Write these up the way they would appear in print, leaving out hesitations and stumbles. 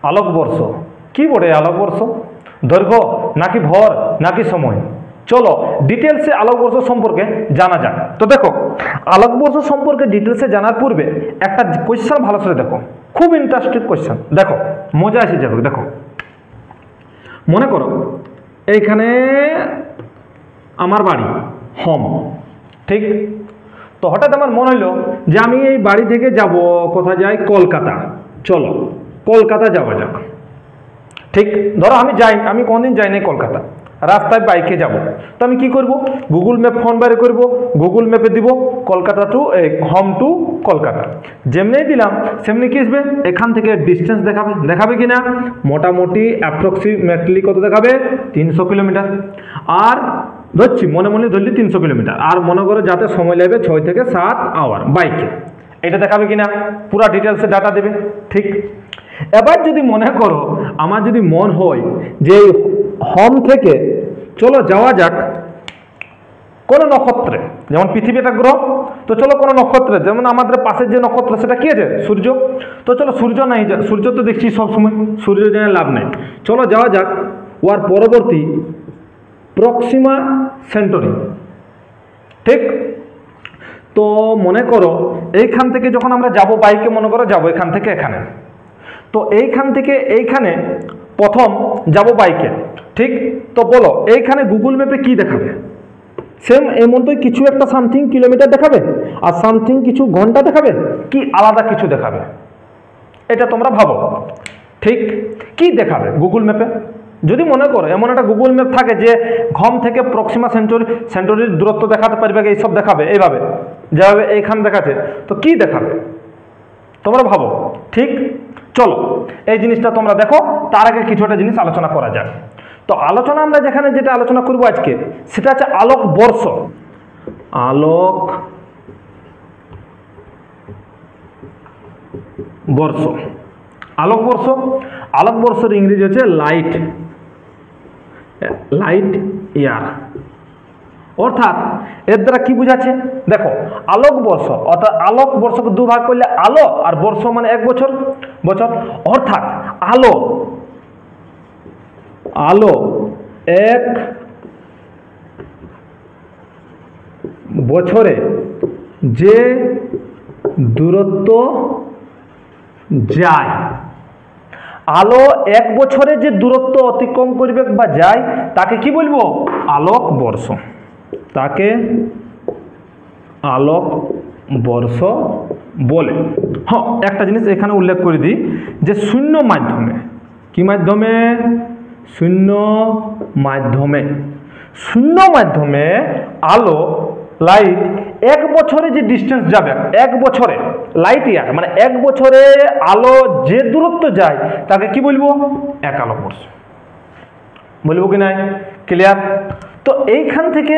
আলোকবর্ষ কি বটে? আলোকবর্ষ দৈর্ঘ্য নাকি ভর নাকি সময়? চলো ডিটেলসে আলোকবর্ষ সম্পর্কে জানা যাক। তো দেখো, আলোকবর্ষ সম্পর্কে ডিটেলসে জানার পূর্বে একটা কোয়েশ্চেন ভালো করে দেখো, খুব ইন্টারেস্টিং কোয়েশ্চেন, দেখো মজা এসে যাবে। দেখো, মনে করো এইখানে আমার বাড়ি হোম, ঠিক? তো হঠাৎ আমার মনে হইলো যে আমি এই বাড়ি থেকে যাব কোথায় যাই? কলকাতা। চলো কলকাতা যাওয়া যাক, ঠিক? ধরো আমি কোনদিন যাইনি কলকাতা, রাস্তায় বাইকে যাব। তো আমি কি করব? গুগল ম্যাপ ফোন বাইরে করব, গুগল ম্যাপে দিব Kolkata to home to Kolkata. যেমনি দিলাম সেমনি কি আসবে? এখান থেকে ডিস্টেন্স দেখাবে কি না? মোটামুটি অ্যাপ্রক্সিমেটলি কত দেখাবে? 300 কিলোমিটার। আর ধরছি মনে ধরলি 300 কিলোমিটার, আর মনে করো যাতে সময় লাগবে 6 থেকে 7 আওয়ার বাইকে, এটা দেখাবে কিনা? পুরা ডিটেলসে ডাটা দেবে, ঠিক? এবার যদি মনে করো আমার যদি মন হয় যে হোম থেকে চলো যাওয়া যাক কোন নক্ষত্রে, যেমন পৃথিবী একটা গ্রহ, তো চলো কোনো নক্ষত্রে, যেমন আমাদের পাশের যে নক্ষত্র সেটা কি আছে? সূর্য। তো চলো সূর্য নাই, সূর্য তো দেখছি সবসময়, সূর্য জেনে লাভ নেই। চলো যাওয়া যাক ওর পরবর্তী প্রক্সিমা সেন্টারি, ঠিক? তো মনে করো এইখান থেকে যখন আমরা যাব বাইকে, মনে করো যাবো এখান থেকে এখানে, তো এইখান থেকে এইখানে প্রথম যাব বাইকে, ঠিক? তো বলো এইখানে গুগল ম্যাপে কি দেখাবে? সেম এমনটাই কিছু একটা সামথিং কিলোমিটার দেখাবে, আর সামথিং কিছু ঘন্টা দেখাবে, কি আলাদা কিছু দেখাবে? এটা তোমরা ভাবো, ঠিক? কি দেখাবে গুগল ম্যাপে? যদি মনে করো এমন একটা গুগল ম্যাপ থাকে যে হোম থেকে প্রক্সিমা সেন্টারির দূরত্ব দেখাতে পারবে, এইসব দেখাবে, এইভাবে যেভাবে এইখানে দেখাচ্ছে, তো কি দেখাবে তোমরা ভাবো, ঠিক? চলো এই জিনিসটা তোমরা দেখো, তার আগে কিছু একটা জিনিস আলোচনা করা যাক। তো আলোচনা আমরা যেখানে যেটা আলোচনা করবো আজকে সেটা হচ্ছে আলোকবর্ষ। আলোকবর্ষের ইংরেজি হচ্ছে লাইট ইয়ার। অর্থাৎ এর দ্বারা কি বোঝাচ্ছে? দেখো আলোকবর্ষ অর্থাৎ আলোকবর্ষকে দুভাগ করলে আলো আর বর্ষ মানে 1 বছর, অর্থাৎ আলো 1 বছরে যে দূরত্ব যায়, আলো 1 বছরে যে দূরত্ব অতিক্রম করবে বা যায় তাকে কি বলবো? আলোকবর্ষ। তাকে আলোকবর্ষ বলে। হ্যাঁ, একটা জিনিস এখানে উল্লেখ করে দিই যে শূন্য মাধ্যমে, কি মাধ্যমে? শূন্য মাধ্যমে আলো লাইট 1 বছরে যে ডিস্টেন্স যাবে, 1 বছরে লাইট ইয়ার মানে 1 বছরে আলো যে দূরত্ব যায় তাকে কি বলবো? 1 আলোকবর্ষ বলবো কি নাই? ক্লিয়ার? তো এইখান থেকে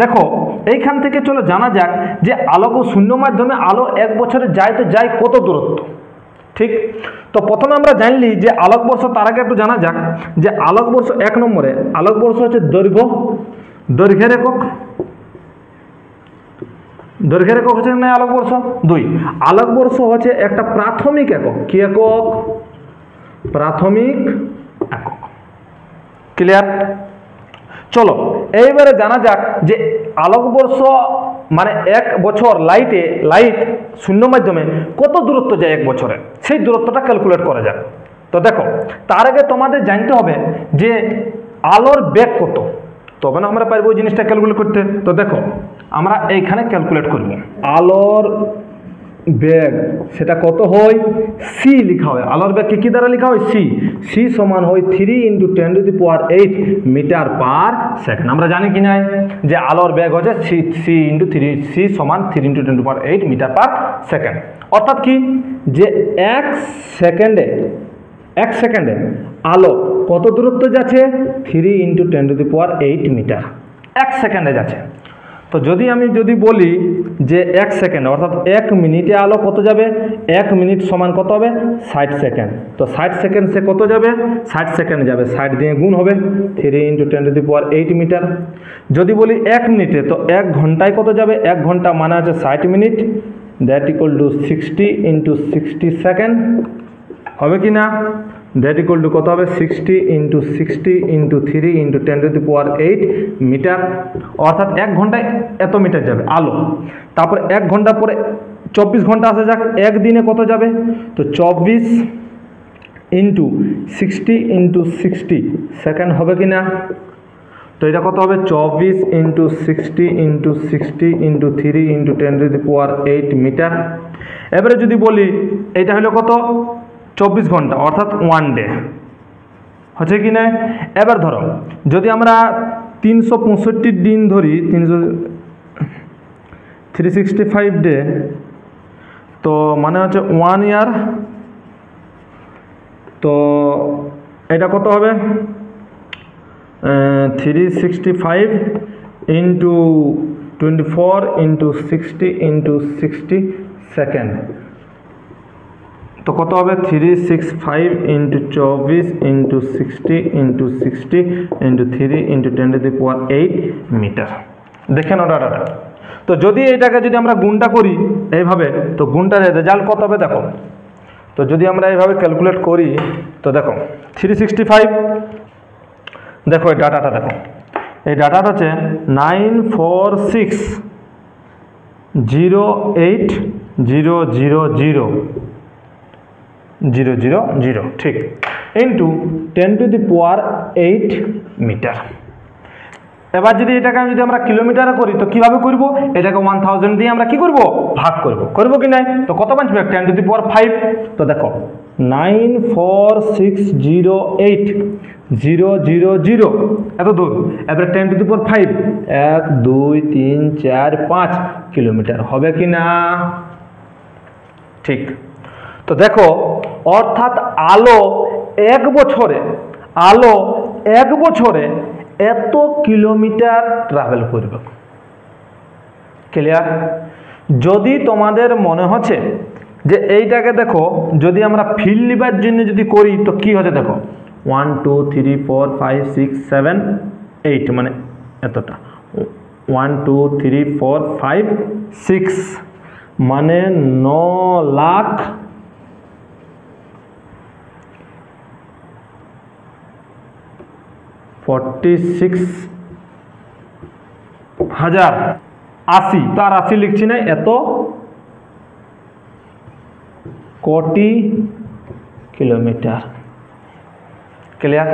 দেখো, এইখান থেকে চলো জানা যাক যে আলোক ও শূন্য মাধ্যমে আলো 1 বছরে যায়, তো যায় কত দূরত্ব, ঠিক? তো প্রথমে আমরা জানলি যে আলোকবর্ষ, তার আগে একটু জানা যাক যে আলোকবর্ষ 1 নম্বরে আলোকবর্ষ হচ্ছে দৈর্ঘ্যের একক। হচ্ছে না আলোকবর্ষ। 2 আলোকবর্ষ হচ্ছে একটা প্রাথমিক একক। কি একক? প্রাথমিক একক। ক্লিয়ার? চলো এইবারে জানা যাক যে আলোকবর্ষ মানে 1 বছর লাইট শূন্য মাধ্যমে কত দূরত্ব যায় 1 বছরে, সেই দূরত্বটা ক্যালকুলেট করা যাক। তো দেখো তার আগে তোমাদের জানতে হবে যে আলোর বেগ কত, তবে না আমরা পারবো ওই জিনিসটা ক্যালকুলেট করতে। তো দেখো আমরা এইখানে ক্যালকুলেট করব আলোর বেগ, সেটা কত হয়? সি লিখা হয়। আলোর বেগকে কি দ্বারা লেখা হয়? সি সমান হয় 3 × 10⁸ মিটার পার সেকেন্ড। আমরা জানি কি নাই যে আলোর বেগ হচ্ছে সি সমান 3 × 10⁸ মিটার পার সেকেন্ড। অর্থাৎ কি যে 1 সেকেন্ডে আলো কত দূরত্ব যাচ্ছে? 3 × 10⁸ মিটার 1 সেকেন্ডে যাচ্ছে। তো যদি বলি যে 1 সেকেন্ড অর্থাৎ 1 মিনিটে আলো কত যাবে? 1 মিনিট সমান কত হবে? 60 সেকেন্ড। তো 60 সেকেন্ড সে কত যাবে? 60 সেকেন্ড যাবে, 60 দিয়ে গুণ হবে 3 × 10⁸ মিটার। যদি বলি 1 মিনিটে, তো 1 ঘন্টায় কত যাবে? 1 ঘন্টা মানে হচ্ছে 60 মিনিট, দ্যাট = 60 × 60 সেকেন্ড। হবে কি না? দ্যাট ইকুয়াল টু কত হবে 60 ইন্টু 60 ইন্টু 3 ইন্টু 10⁸ মিটার, অর্থাৎ 1 ঘন্টায় এত মিটার যাবে আলো। তারপর 1 ঘন্টা পরে 24 ঘন্টা আসা যাক, একদিনে কত যাবে, তো 24 ইন্টু 60 ইন্টু 60 সেকেন্ড হবে কি না, তো এটা কত হবে 24 into 60 into 60 into 3 into 10⁸ metre. এবারে যদি বলি এটা হলো কত 24 ঘন্টা অর্থাৎ 1 ডে, হচ্ছে কি না। এবার ধরো যদি আমরা 365 দিন ধরি, 365 ডে, তো মানে হচ্ছে 1 ইয়ার, তো এটা কত হবে 365 ইন্টু 24 ইন্টু 60 ইন্টু 60 সেকেন্ড, তো কত হবে 365 into 24 into 60 into 60 into 3 into 10⁸ metre. দেখেন ওটা। তো যদি এটাকে যদি আমরা গুণটা করি এইভাবে, তো গুণটার রেজাল্ট কত হবে দেখো। তো যদি আমরা এইভাবে ক্যালকুলেট করি, তো দেখো 365, দেখো এই ডাটাটা দেখো, এই ডাটাটা হচ্ছে 94608000000, ঠিক, ইন্টু 10⁸ মিটার। এবার যদি এটাকে যদি আমরা কিলোমিটারে করি তো কিভাবে করব, এটাকে 1000 দিয়ে আমরা কি করব, ভাগ করব কি নাই, তো কত বাঁচবে 10⁵। তো দেখো 946080000 এত দূর, এবারে 10⁵ 1 2 3 4 5 কিলোমিটার হবে কি না, ঠিক। তো দেখো অর্থাৎ আলো এক বছরে এত কিলোমিটার ট্রাভেল করবে। ক্লিয়ার? যদি তোমাদের মনে হচ্ছে যে এইটাকে দেখো যদি আমরা ফিল লিবার জন্য যদি করি তো কি হচ্ছে দেখো 1 2 3 4 5 6 7 8 মানে এতটা 1 2 3 4 5 6 মানে 9,46,000 80, তো আর 80 লিখছি না, এত কোটি কিলোমিটার। ক্লিয়ার?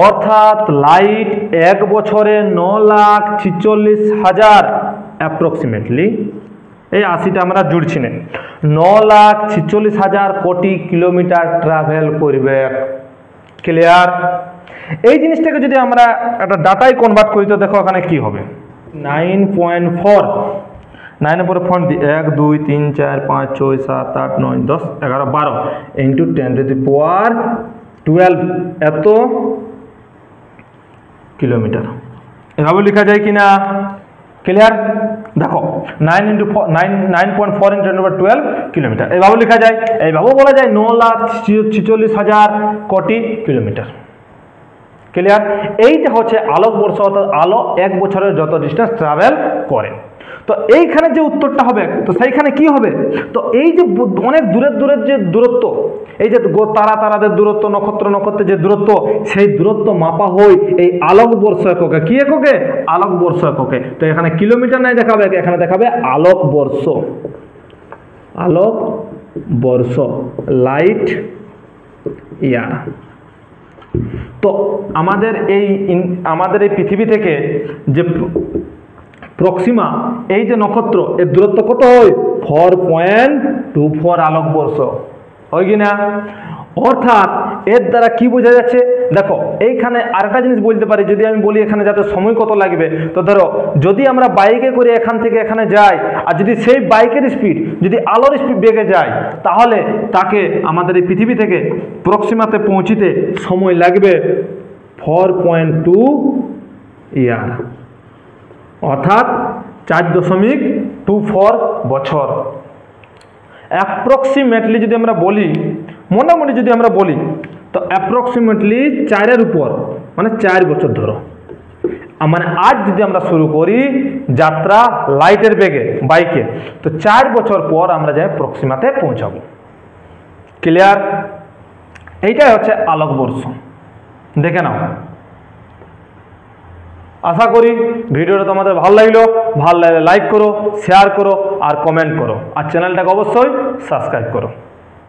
অর্থাৎ লাইট এক বছরে 9,46,000 অ্যাপ্রক্সিমেটলি, এই 80টা আমরা জুড়ছি না, 9,46,000 কোটি কিলোমিটার ট্রাভেল করবে। ক্লিয়ার? এই জিনিসটাকে যদি আমরা একটা ডাটায় কনভার্ট করি তো দেখো এখানে কি হবে 9.4, 9 পরে ফোন দিই 1 2 3 4 5 6 7 8 9 10 11 12 ইন্টু 10⁻12 এত কিলোমিটার। এভাবে লেখা যায় কিনা? ক্লিয়ার? দেখো 9.4 ইন্টু 10⁻12 কিলোমিটার, এভাবে লেখা যায়, এইভাবেও বলা যায় 9,46,000 কোটি কিলোমিটার। ক্লিয়ার? এইটা হচ্ছে আলোকবর্ষ, অর্থাৎ আলো এক বছরের যত ডিস্টেন্স ট্রাভেল করে। তো এইখানে যে উত্তরটা হবে তো সেইখানে কি হবে, তো এই যে অনেক দূরের যে দূরত্ব, এই যে তারাদের দূরত্ব, নক্ষত্রের যে দূরত্ব, সেই দূরত্ব মাপা হয় এই আলোকবর্ষ এককে। কি এককে? আলোকবর্ষ এককে। তো এখানে কিলোমিটার নাই দেখাবে, এখানে দেখাবে আলোকবর্ষ। আলোকবর্ষ, লাইট ইয়ার। তো আমাদের এই পৃথিবী থেকে যে প্রক্সিমা, এই যে নক্ষত্র, এর দূরত্ব কত হয় 4.24 আলোকবর্ষ, হয় কি না? অর্থাৎ এর দ্বারা কি বোঝা যাচ্ছে, দেখো এইখানে আরেকটা জিনিস বলতে পারি, যদি আমি বলি এখানে যাতে সময় কত লাগবে, তো ধরো যদি আমরা বাইকে করে এখান থেকে এখানে যাই, আর যদি সেই বাইকের স্পিড যদি আলোর স্পিড বেগে যায়, তাহলে তাকে আমাদের এই পৃথিবী থেকে প্রক্সিমাতে পৌঁছিতে সময় লাগবে 4.2 ইয়ার, অর্থাৎ 4.24 বছর। অ্যাপ্রক্সিমেটলি যদি আমরা বলি, মোটামুটি যদি আমরা বলি, তো অ্যাপ্রক্সিমেটলি 4-এর উপর, মানে 4 বছর ধরো, মানে আজ যদি আমরা শুরু করি যাত্রা লাইটের বেগে বাইকে, তো 4 বছর পর আমরা যাই প্রক্সিমাতে পৌঁছাবো। ক্লিয়ার? এইটাই হচ্ছে আলোকবর্ষ। দেখে নাও। আশা করি ভিডিওটা তোমাদের ভালো লাগলো। ভালো লাগলে লাইক করো, শেয়ার করো আর কমেন্ট করো, আর চ্যানেলটাকে অবশ্যই সাবস্ক্রাইব করো।